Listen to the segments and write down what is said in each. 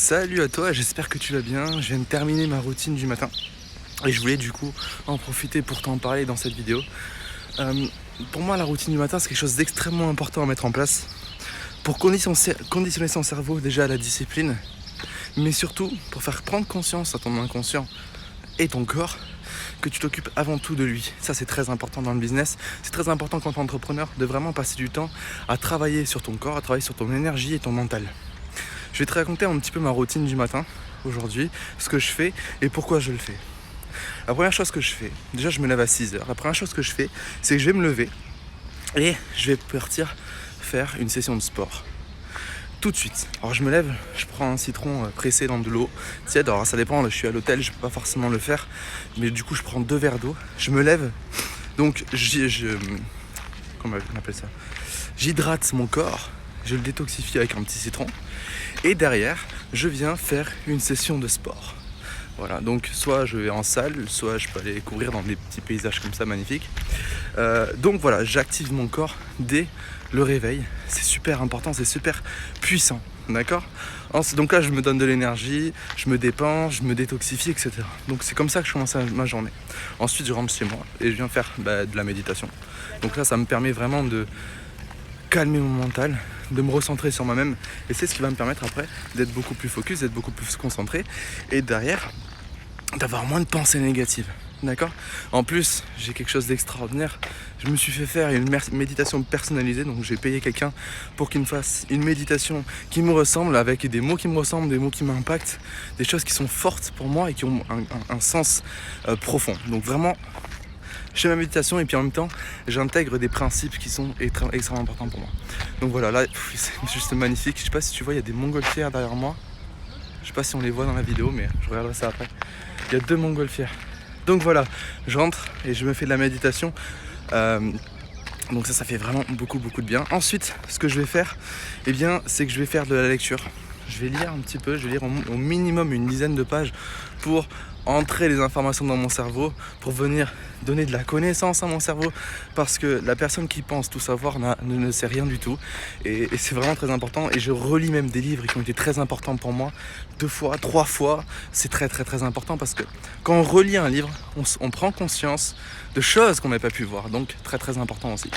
Salut à toi, j'espère que tu vas bien. Je viens de terminer ma routine du matin et je voulais du coup en profiter pour t'en parler dans cette vidéo. Pour moi, la routine du matin, c'est quelque chose d'extrêmement important à mettre en place pour conditionner son cerveau déjà à la discipline, mais surtout pour faire prendre conscience à ton inconscient et ton corps que tu t'occupes avant tout de lui. Ça, c'est très important dans le business. C'est très important quand tu es entrepreneur de vraiment passer du temps à travailler sur ton corps, à travailler sur ton énergie et ton mental. Je vais te raconter un petit peu ma routine du matin aujourd'hui, ce que je fais et pourquoi je le fais. La première chose que je fais, déjà je me lève à 6h. La première chose que je fais, c'est que je vais me lever et je vais partir faire une session de sport. Tout de suite. Alors je me lève, je prends un citron pressé dans de l'eau tiède. Alors ça dépend, là je suis à l'hôtel, je peux pas forcément le faire. Mais du coup je prends 2 verres d'eau. Je me lève, donc comment on appelle ça, j'hydrate mon corps, je le détoxifie avec un petit citron. Et derrière, je viens faire une session de sport. Voilà, donc soit je vais en salle, soit je peux aller courir dans des petits paysages comme ça magnifiques. Donc voilà, j'active mon corps dès le réveil. C'est super important, c'est super puissant, d'accord ? Donc là, je me donne de l'énergie, je me dépense, je me détoxifie, etc. Donc c'est comme ça que je commence ma journée. Ensuite, je rentre chez moi et je viens faire de la méditation. Donc là, ça me permet vraiment de calmer mon mental, de me recentrer sur moi-même, et c'est ce qui va me permettre après d'être beaucoup plus focus, d'être beaucoup plus concentré, et derrière d'avoir moins de pensées négatives, d'accord ? En plus, j'ai quelque chose d'extraordinaire. Je me suis fait faire une méditation personnalisée, donc j'ai payé quelqu'un pour qu'il me fasse une méditation qui me ressemble, avec des mots qui me ressemblent, des mots qui m'impactent, des choses qui sont fortes pour moi et qui ont un sens profond. Donc vraiment, je fais ma méditation et puis en même temps j'intègre des principes qui sont extrêmement importants pour moi. Donc voilà, là c'est juste magnifique. Je sais pas si tu vois, il y a des montgolfières derrière moi. Je sais pas si on les voit dans la vidéo, mais je regarderai ça après. Il y a 2 montgolfières. Donc voilà, je rentre et je me fais de la méditation. Donc ça fait vraiment beaucoup de bien. Ensuite, ce que je vais faire, c'est que je vais faire de la lecture. Je vais lire un petit peu, je vais lire au minimum une dizaine de pages pour entrer les informations dans mon cerveau, pour venir donner de la connaissance à mon cerveau, parce que la personne qui pense tout savoir ne sait rien du tout, et c'est vraiment très important. Et je relis même des livres qui ont été très importants pour moi, 2 fois, 3 fois. C'est très important, parce que quand on relit un livre, on prend conscience de choses qu'on n'avait pas pu voir, donc très important aussi.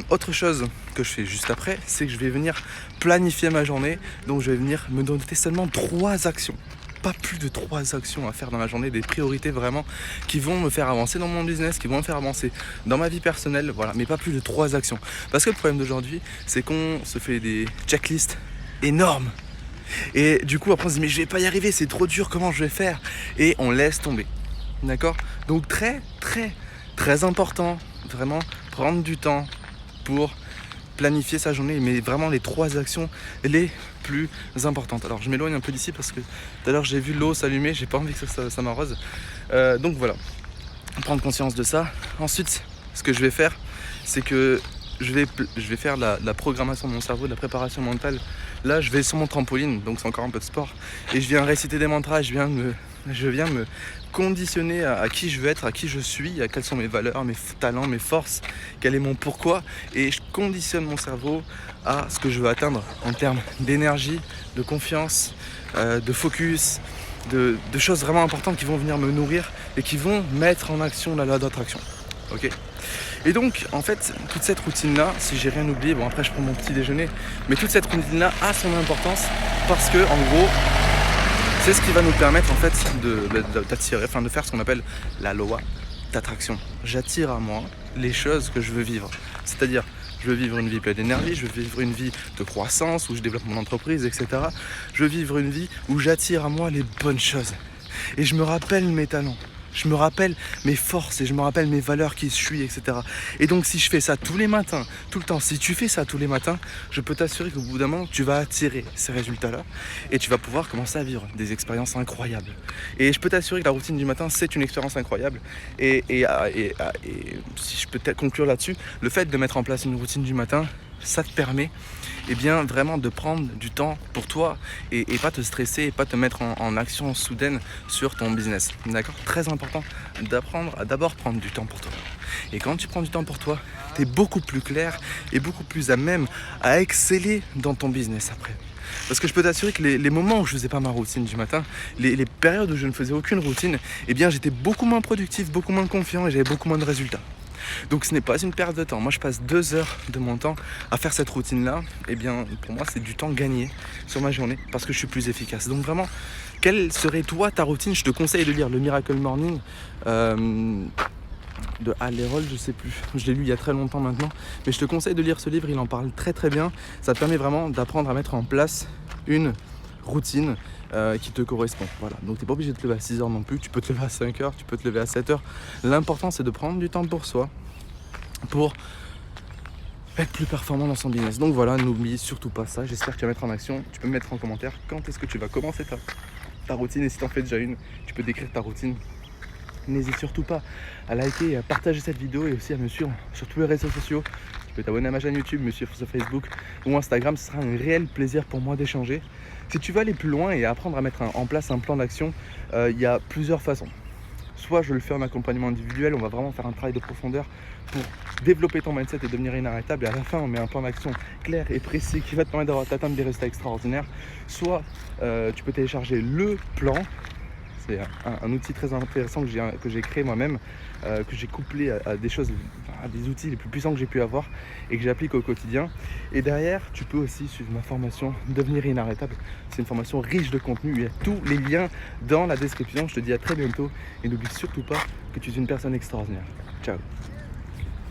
Autre chose que je fais juste après, c'est que je vais venir planifier ma journée. Donc je vais venir me donner seulement 3 actions, pas plus de 3 actions à faire dans la journée, des priorités vraiment qui vont me faire avancer dans mon business, qui vont me faire avancer dans ma vie personnelle, voilà, mais pas plus de 3 actions. Parce que le problème d'aujourd'hui, c'est qu'on se fait des checklists énormes. Et du coup après on se dit mais je vais pas y arriver, c'est trop dur, comment je vais faire ? Et on laisse tomber. D'accord ? Donc très important, vraiment prendre du temps pour planifier sa journée, mais vraiment les 3 actions les plus importantes. Alors je m'éloigne un peu d'ici parce que tout à l'heure j'ai vu l'eau s'allumer, j'ai pas envie que ça m'arrose. Donc voilà, prendre conscience de ça. Ensuite, ce que je vais faire, c'est que je vais faire la programmation de mon cerveau, de la préparation mentale. Là, je vais sur mon trampoline, donc c'est encore un peu de sport, et je viens réciter des mantras, je viens me conditionner à qui je veux être, à qui je suis, à quelles sont mes valeurs, mes talents, mes forces, quel est mon pourquoi, et je conditionne mon cerveau à ce que je veux atteindre en termes d'énergie, de confiance, de focus, de choses vraiment importantes qui vont venir me nourrir et qui vont mettre en action la loi d'attraction. Ok ? Et donc, en fait, toute cette routine-là, si j'ai rien oublié, bon après je prends mon petit déjeuner, mais toute cette routine-là a son importance parce que, en gros, c'est ce qui va nous permettre en fait d'attirer, de faire ce qu'on appelle la loi d'attraction. J'attire à moi les choses que je veux vivre. C'est-à-dire, je veux vivre une vie pleine d'énergie, je veux vivre une vie de croissance, où je développe mon entreprise, etc. Je veux vivre une vie où j'attire à moi les bonnes choses. Et je me rappelle mes talents. Je me rappelle mes forces et je me rappelle mes valeurs, qui je suis, etc. Et donc si je fais ça tous les matins, tout le temps, si tu fais ça tous les matins, je peux t'assurer qu'au bout d'un moment, tu vas attirer ces résultats-là et tu vas pouvoir commencer à vivre des expériences incroyables. Et je peux t'assurer que la routine du matin, c'est une expérience incroyable. Et si je peux conclure là-dessus, le fait de mettre en place une routine du matin, ça te permet vraiment de prendre du temps pour toi et pas te stresser et pas te mettre en action soudaine sur ton business. D'accord ? Très important d'apprendre à d'abord prendre du temps pour toi. Et quand tu prends du temps pour toi, tu es beaucoup plus clair et beaucoup plus à même à exceller dans ton business après. Parce que je peux t'assurer que les moments où je faisais pas ma routine du matin, les périodes où je ne faisais aucune routine, eh bien j'étais beaucoup moins productif, beaucoup moins confiant et j'avais beaucoup moins de résultats. Donc ce n'est pas une perte de temps. Moi je passe 2 heures de mon temps à faire cette routine-là. Eh bien pour moi c'est du temps gagné sur ma journée parce que je suis plus efficace. Donc vraiment, quelle serait toi ta routine? Je te conseille de lire le Miracle Morning de Hal Elrod, je sais plus. Je l'ai lu il y a très longtemps maintenant. Mais je te conseille de lire ce livre, il en parle très très bien. Ça te permet vraiment d'apprendre à mettre en place une routine qui te correspond. Voilà. Donc tu n'es pas obligé de te lever à 6 heures non plus. Tu peux te lever à 5 heures, tu peux te lever à 7 heures. L'important c'est de prendre du temps pour soi, pour être plus performant dans son business. Donc voilà, n'oublie surtout pas ça. J'espère que tu vas mettre en action. Tu peux me mettre en commentaire quand est-ce que tu vas commencer ta routine. Et si tu en fais déjà une, tu peux décrire ta routine. N'hésite surtout pas à liker et à partager cette vidéo et aussi à me suivre sur tous les réseaux sociaux. Tu peux t'abonner à ma chaîne YouTube, me suivre sur Facebook ou Instagram. Ce sera un réel plaisir pour moi d'échanger. Si tu veux aller plus loin et apprendre à mettre en place un plan d'action, il y a plusieurs façons. Soit je le fais en accompagnement individuel, on va vraiment faire un travail de profondeur pour développer ton mindset et devenir inarrêtable. Et à la fin, on met un plan d'action clair et précis qui va te permettre d'atteindre des résultats extraordinaires. Soit tu peux télécharger le plan. C'est un outil très intéressant que j'ai créé moi-même, que j'ai couplé à des choses, à des outils les plus puissants que j'ai pu avoir et que j'applique au quotidien. Et derrière, tu peux aussi suivre ma formation Devenir inarrêtable. C'est une formation riche de contenu. Il y a tous les liens dans la description. Je te dis à très bientôt et n'oublie surtout pas que tu es une personne extraordinaire. Ciao.